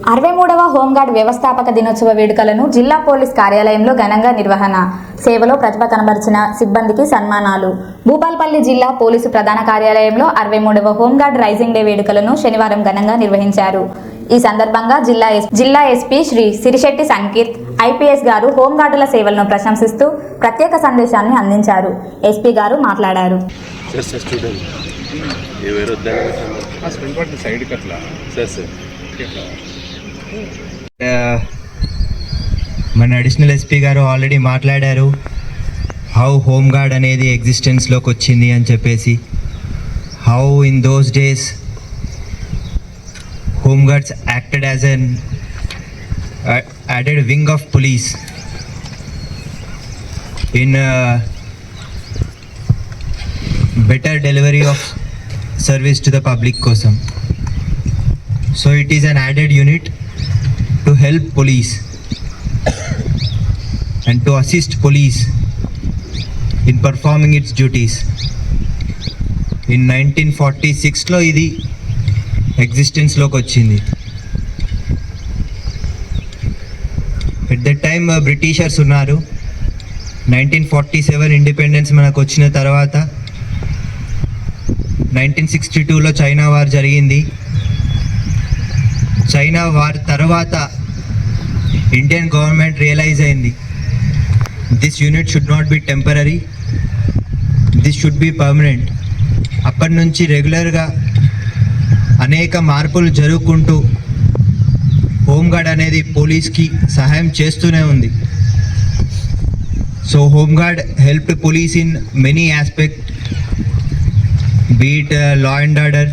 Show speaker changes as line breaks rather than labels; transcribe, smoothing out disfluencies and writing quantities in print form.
63వ home guard వ్యవస్థాపక దినోత్సవ వేడుకలను జిల్లా పోలీస్ కార్యాలయంలో ఘనంగా నిర్వహణ. సేవలో ప్రతిభ కనబరిచిన సిబ్బందికి సన్మానాలు. భూపాల్పల్లి జిల్లా పోలీసు ప్రధాన కార్యాలయంలో 63వ హోంగార్డ్ రైజింగ్ డే వేడుకలను శనివారం ఘనంగా నిర్వహించారు. ఈ సందర్భంగా జిల్లా ఎస్పీ శ్రీ సిరిశెట్టి సంకీర్త్ ఐపీఎస్ గారు హోంగార్డుల సేవలను ప్రశంసిస్తూ ప్రత్యేక సందేశాన్ని అందించారు. ఎస్పీ గారు మాట్లాడారు.
మన అడిషనల్ ఎస్పీ గారు ఆల్రెడీ మాట్లాడారు హౌ హోమ్ గార్డ్ అనేది ఎగ్జిస్టెన్స్లోకి వచ్చింది అని చెప్పేసి. How in those days home guards acted as an added wing of police in better delivery of service to the public kosam. So it is an added unit to help police and to assist police in performing its duties. In 1946 lo idi existence loki vachindi. At that time Britishers ఉన్నారు. 1947 independence మనకు వచ్చిన తర్వాత 1962లో China war జరిగింది. China war తర్వాత Indian government realise అయింది this unit should not be temporary, this should be permanent. అప్పటి నుంచి రెగ్యులర్గా అనేక మార్పులు జరుగుకుంటూ హోంగార్డ్ అనేది పోలీస్కి సహాయం చేస్తూనే ఉంది. So home guard helped police in many aspect, beat law and order,